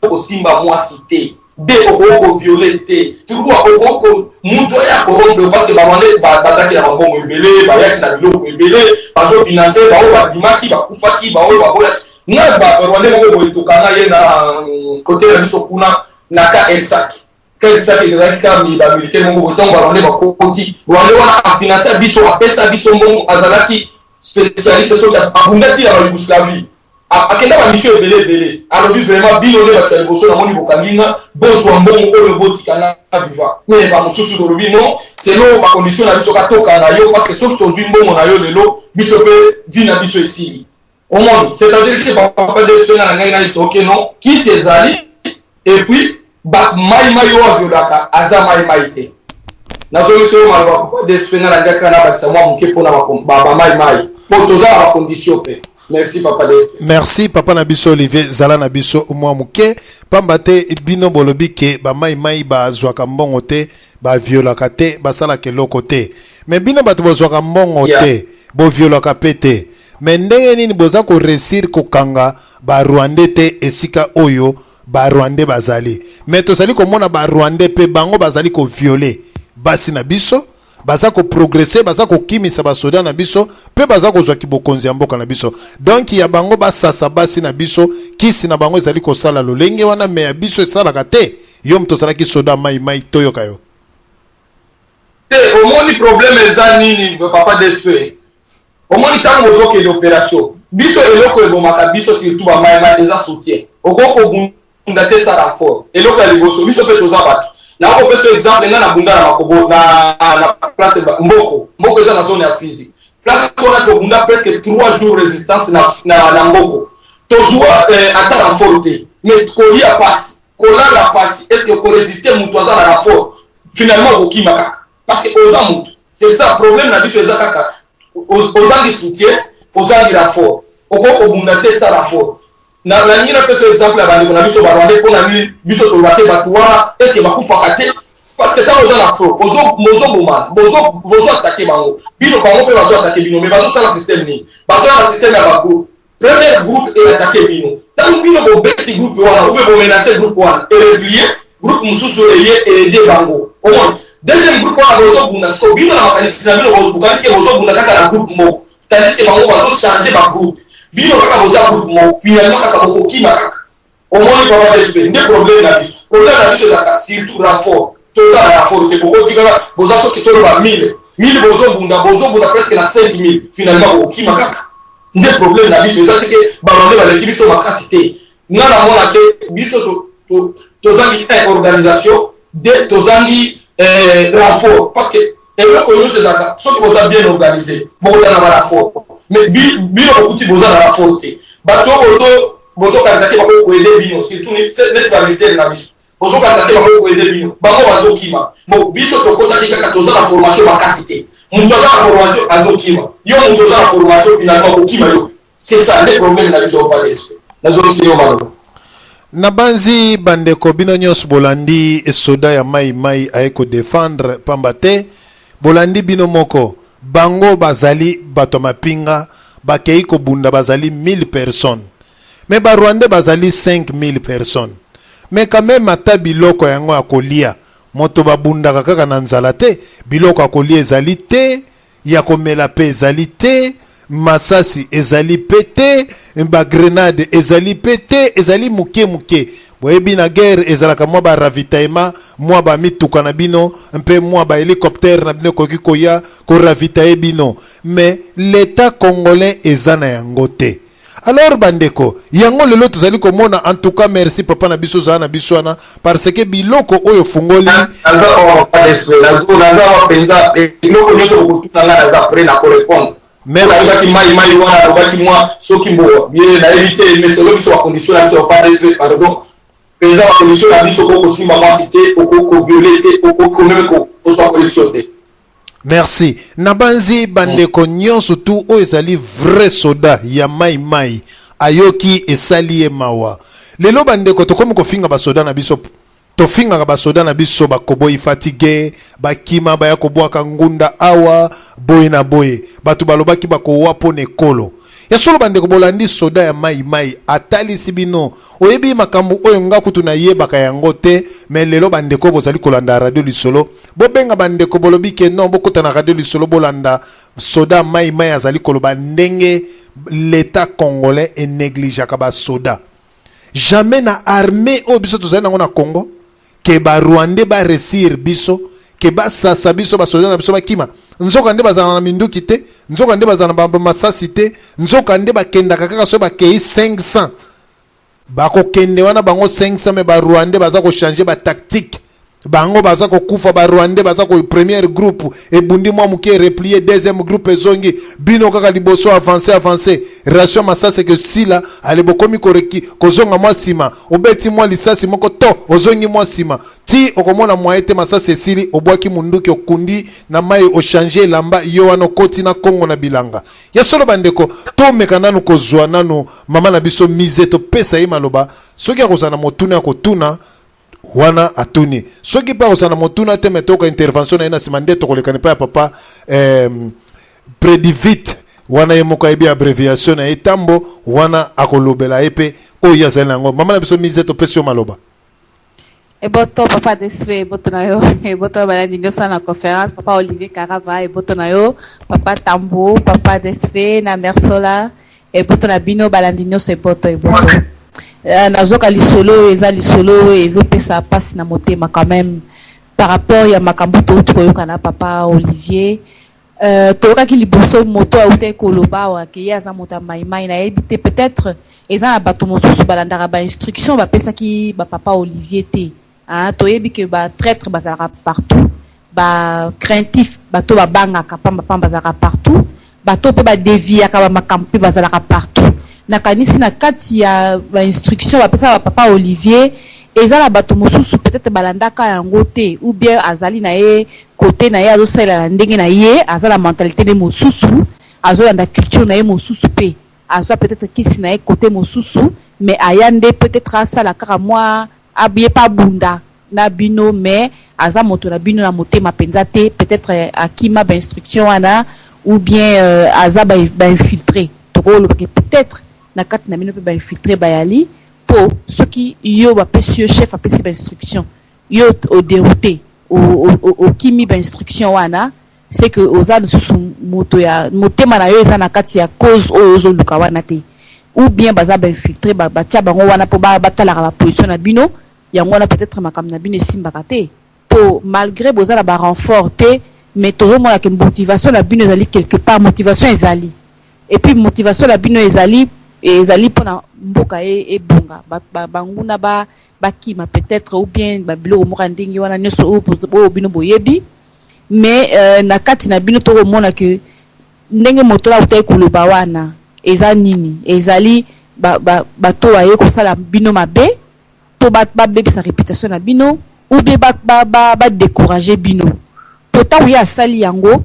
ko simba moi cité de oko violente turua oko muto ya corrompre parce que bazaki na mabongo ebele bayaki na biloko ebele bazo financer ba o ba dimaki ba kufaki ba o ba boya na ba rwanda moko boye tokanga ye na côté na biso kuna na ka elsak ezalaki ka ba militaire moko boye tongo ba rwanda ba konti rwanda wana a financer biso apesa biso mbongo azalaki spécialiste so abundaki na Yougoslavie akenda ba mission ebele alobi vraiment bino ne batali boso na moni bokanginga bozwa mbongo oyo botikanga viva mais ba mususu dolobi non c'est lo ba condition na biso katoka na yo parce que soki tozwi mbongo na yo lelo biso pe vi na biso esili omoni c'est-à-dire que papa de spenga na ngai na biso ok non qui s'ezali et puis ba mai yo aviolaka aza mai te nazo so malba papa de spenga na ngai kana ba kisa mwa muke pona ba mai po toza ba condition pe. Merci papa DSP. Merci papa Nabiso Olivier Zala Nabiso mwa muke pambate bino bolobi ke ba mai ba zwaka mbongo te ba violaka te ba sala ke loko te mais bino bato bo zwaka mbongo te bo violaka pete mais ndenge nini boza ko réussir ko kanga ba Rwandais te esika oyo ba Rwandais bazali mais to sali ko mona ba Rwandais pe bango bazali ko violer basi na biso baza ko progresser baza ko kimisa ba soda na biso pe baza ko zwa kibokonzi ya mboka na biso. Donc ya bango ba sasa basi na biso kisi na bango ezali ko sala lolenge wana me ya biso esala kate yo mto sala ki soda mai toyo kayo. Au moins, le problème est nini, papa d'esprit. Au moins, il y a une opération. Biso et loko ebomaka biso surtout ba maïma déjà soutien. Au koko bundate sa renfort. Et loko liboso biso pe toza batu. Na ko peso exemple nga na bunda na makobo na place Mboko. Mboko eza na zone ya Fizi. Place on a to bunda presque 3 jours résistance na Mboko. Tozua ata renfort te. Mais ko lia passe. Ko la passe. Est-ce que ko résister mutu aza na renfort? Finalement ko kimaka. Parce que aux amout, c'est ça le problème na biso ezakaka aux angi soutien, aux angi rapport. Oko obundate ça rapport. Na nina pesa exemple ya bandi na biso barwande ko na biso to bate batwa, est-ce que bakufa kate parce que tant aux gens afro, bozo bomana, bozo attaquer bango. Bino bango pe bazo attaquer bino, mais bazo ça le système ni. Bazo le système ya bako. Premier groupe est attaquer bino. Tant bino bo beti groupe wana, ou be bo menacer groupe wana, et replier groupe mususu et aider bango. Au moins deuxième groupe on a besoin bunda siko bino na makanisi na bino bozo bukanisi ke bozo bunda kaka na groupe moko tandis que bango bazo changer ba groupe bino kaka bozo groupe moko finalement kaka boko kima kaka au moins il va pas des problèmes na biso kaka surtout renfort tout ça na renfort te boko kika bozo so ki tolo ba 1000 bozo bunda presque na 5000 finalement boko kima kaka des problèmes na biso ça c'est que balonde ba l'équipe so makasi te ngana mona ke biso to zangi organisation de to zangi renfort parce que le connu c'est ça ceux qui sont bien organisés bon ça n'a pas renfort mais bien beaucoup de besoin de renfort bateau bozo kanzaki ba ko aider bino surtout net militaire na biso bozo kanzaki ba ko aider bino bango bazo kima bon biso to kota kika toza la formation bakasité muto za la formation azo kima yo muto za la formation finalement ko kima yo c'est ça le problème na biso pas d'esprit la zone c'est yo malo. Nabanzi bandeko bino nyos bolandi soda ya mai aeko défendre pambate bolandi bino moko bango bazali bato mapinga bakei ko bunda bazali 1000 personnes mais ba Rwanda bazali 5000 personnes mais quand même ata biloko yango akolia moto babunda kaka na nzala te biloko akolia ezali te ya komela pe ezali te masasi ezali pété ba grenade ezali pété ezali muke boyebi na guerre ezalaka mwa ba ravitaillement mwa ba mituka na bino mpe mwa ba hélicoptère na bino koki koya ko ravitailler bino mais l'état congolais ezana yango te. Alors bandeko yango lelo tozali komona en tout cas merci papa na biso za na biso ana parce que biloko oyo fungoli merci mai wana robaki moi soki mbo bien na éviter mais c'est l'obligation à condition la mission pas respect pardon présent à condition la mission ko simba moi cité ko violer ko même ko soit corruption. Merci. Nabanzi bandeko nyonso tu o ezali vrai soda ya mai ayoki esali mawa. Lelo bandeko to komi ko finga ba soda na biso to finga ba soda na biso ba koboyi fatigué ba kima ba yakobwaka ngunda awa boye na boye batu balobaki ba ko wapo ne kolo. Ya solo bandeko bolandi soda ya mai atali sibino oyebi makambu oyo ngaku tunayebaka yango te mais lelo bandeko bozali kolanda radio lisolo bobenga bandeko bolobi ke non bokota na radio lisolo bolanda soda mai azali koloba ndenge l'état congolais est négligeaka ba soda jamais na armée o biso tozali nango na Congo ke ba Rwandais ba resir biso ke ba sasa biso ba soda na biso ba kima nzoka nde bazana na minduki te nzoka nde bazana ba masasi te nzoka nde bakendaka kaka so bakei 500 bako kende wana bango 500 mais ba Rwandais baza ko changer ba tactique bango baza ko kufa ba Rwandais baza ko premier groupe et bundi mwa muke replier deuxième groupe ezongi bino kaka liboso avancer ration masasi que sila ale bokomi koreki kozonga mwa sima obeti mwa lisasi moko to ozongi mwa sima ti okomona mwa ete masasi sili obwaki munduki okundi na mai o changer lamba yo wana koti na Kongo na bilanga ya solo bandeko to mekananu kozwa nanu mama na biso mise to pesa ye maloba soki akozana motuna ya kotuna wana atuni soki pa osana motuna te metoka intervention na ina simande to kolekana pa papa predivite wana yemoko ebi abréviation na etambo wana akolobela epe o yazali nango mama na biso mise to pesio maloba Et boto papa Deswe, boto na yo, et boto balandi nyonso na conférence, papa Olivier Carava, et boto na yo, papa Tambo, papa Deswe, na Mersola, et boto na bino balandi nyonso et boto. Nazoka lisolo, eza lisolo, ezo pesa passe na motema quand même, par rapport ya makambo to yoka papa Olivier, toka ki liboso moto a ute koloba wa ke ya za mota maimai na ebité peut-être eza na bato mosusu balandaka ba instruction ba pesa ki ba papa Olivier te. Ah, toyebi ke ba traître bazara partout, ba craintif bato ba bangaka pamba bazara partout, bato pe ba déviaka ba makampi bazara partout. Na kanisi na kati ya ba instruction ba pesa ba papa Olivier eza la bato mosusu peut-être balandaka yango te ou bien azali na ye côté na ye azosala na ndenge na ye azala mentalité de mosusu azolanda culture na ye mosusu pe azo peut-être kisi na ye côté mosusu mais ayande peut-être asala kaka moi abiye pa bunda na bino mais aza moto na bino na motema penza te peut-être akima ba instruction wana ou bien aza ba infiltré toko lo peut-être na kati na bino pe ba infiltré ba yali pour ceux qui yo ba pesi chef a pesi ba instruction yo au dérouté au kimi ba instruction wana c'est que oza sous moto ya motema na yo eza na kati ya cause ozo luka wana te ou bien baza ba infiltré ba tia bango wana po ba batala ba position na bino yango wana peut-être makam na bino simba kate pour malgré boza la ba renfort te mais tout le monde a que motivation na bino ezali quelque part motivation ezali et puis motivation la bino ezali pona mboka e bunga banguna ba kima peut-être ou bien ba bilo mo ndingi wana nyoso o bino boyebi mais na kati na bino to mona que ndenge moto la utai koloba wana eza nini ezali bato aye ko sala bino mabe to ba bebisa réputation na bino ou bien ba décourager bino pourtant oui asali yango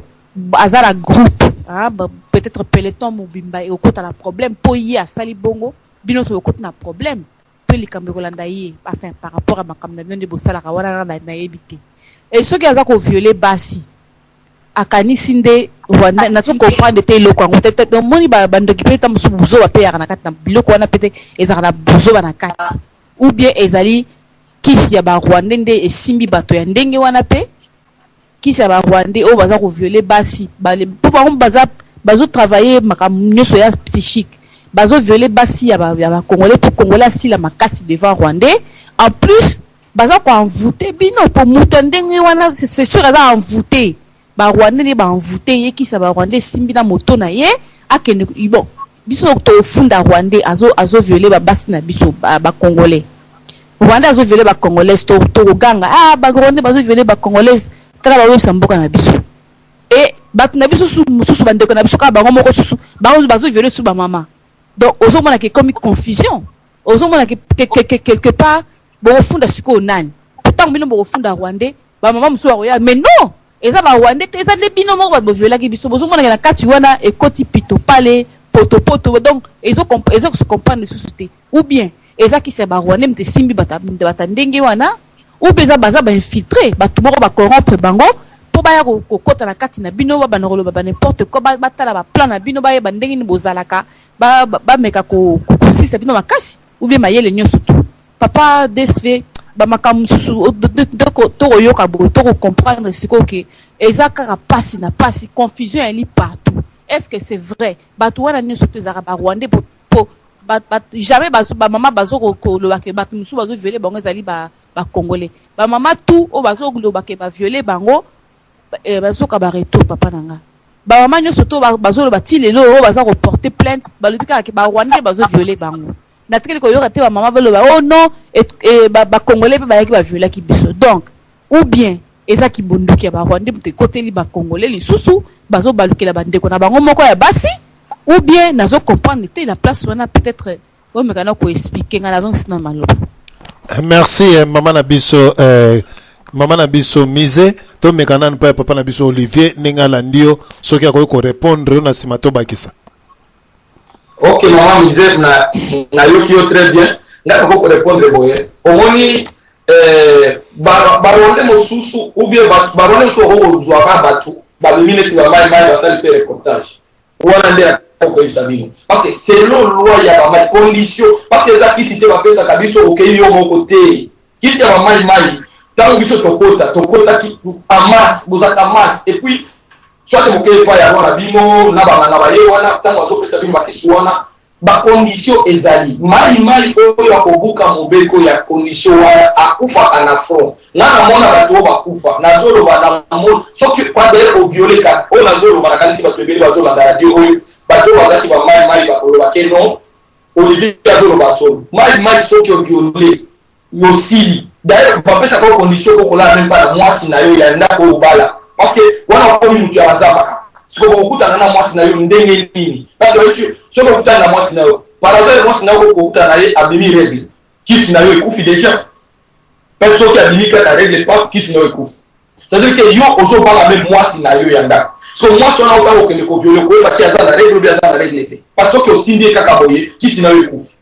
azala groupe ah peut-être peloton mobimba et au côté na problème po yi asali bongo bino so côté na problème pe likambe kolanda yi enfin par rapport à makamna bino de bosala ka wana na yebité et ceux qui aza ko violer basi akanisi nde Rwanda na so comprendre te loko ngo peut-être moni bandoki pe tam so buzo ba pe ya na kati na biloko wana peut-être ezaka na buzo ba na kati ou bien ezali kisi ya ba Rwanda nde esimbi bato ya ndenge wana pe kisi ya ba Rwanda o baza ko violer basi bale po bazo travailler makamnyoso ya psychique bazo violer basi ya ba congolais pour congolais si la makasi devant Rwandais en plus baza ko envoûter bino pour mutandenge wana c'est sûr aza envoûter ba Rwandais ne ba envoûter ye kisi ba Rwandais simbi na moto na ye akene bon biso to funda Rwandais azo violer ba basi na biso ba congolais Rwandais azo violer ba congolais to ganga ba Rwandais bazo violer ba congolais tala ba websa mboka na biso et batu na biso susu bandeko na biso ka bango moko susu bazo violer su ba mama donc ozo mona que comme confusion ozo mona que quelque part bo funda siko nani pourtant bino bo funda Rwandais ba mama musu wa roya mais non eza ba Rwandais eza le bino moko ba violer ki biso bozo mona na kati wana e koti pito pale poto donc ezo se comprendre susu ou bien eza ki se ba Rwandais mte simbi bata ndenge wana ou bien baza ba infiltrer batu moko ba corrompre bango po ba ya ko kota na kati na bino ba banolo ba n'importe quoi ba tala ba plan na bino ba ye bandenge ni bozalaka ba meka ko sisa bino makasi ou bien mayele nyonso tout papa Desve ba makamu susu to yoka bo to comprendre siko que ezaka passe na passe confusion elle partout est-ce que c'est vrai batu wana nyonso to ezaka ba Rwandais po jamais ba mama bazo ko lo ba ke batu musu bazo violer bango ezali ba congolais ba mama tout o bazo lo ba ke ba violer bango bazo ka ba retour papa nanga ba mama nyonso to bazo lo ba ti lelo o baza ko porter plainte ba lobika ke ba Rwandais bazo violer bango na tekeli ko yoka te ba mama balo ba oh non et ba congolais pe ba yaki ba violer ki biso donc ou bien eza ki bonduki ya ba Rwandais mte côté li ba congolais li susu bazo balukela ba ndeko na bango moko ya basi ou bien nazo comprendre te la place wana peut-être o mekana ko expliquer ngana donc sinon maloba. Merci maman Nabiso mise to mekana pa papa Nabiso Olivier nengala ndio soki ko répondre na simato bakisa. Ok maman mise na yoki yo très bien ngaka ko répondre boye omoni baronde mosusu ou bien baronde so ko zwa ka batu ba minute ba mai ba sali pe reportage wana ndia parce que selon loi il y a des conditions parce que ça qui cité va faire ça kabiso OK yo mon côté kisi ya mai tango biso tokota ki amas bozaka masse et puis soit moke pa ya wana bino na banganga baye wana tango azopesa bino bakisi wana bacondition ezali mai oyo akobuka mobeko ya condition wana akufaka na front nga namona bato oyo bakufa nazoloba na mona soki padele oviole kaka oyo nazoloba nakanisi bato ebele bazolanda radio oyo bato oyo bazaki bamai bakoloba ke non Olivier azoloba solo mai soki oviole yosili d'ailleurs bapesaka o condition kokola même pas na mwasi na yo ya ndako obala parce que wana oyo mutu ya bazabaka siko kokutana na mwasi na yo ndenge nini parce que siko kokutana na mwasi na yo par hasard mwasi na yo kokutana na ye abimi règle kisi na yo ekufi déjà parce que abimi kaka règle pas kisi na yo ekufi c'est à dire que yo ozobanga même mwasi na yo ya ndako so mwasi wana otanga okende koviole koyeba ti aza na règle obi aza na règle te parce que osindi ye kaka boye kisi na yo ekufi.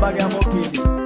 Bagamoki.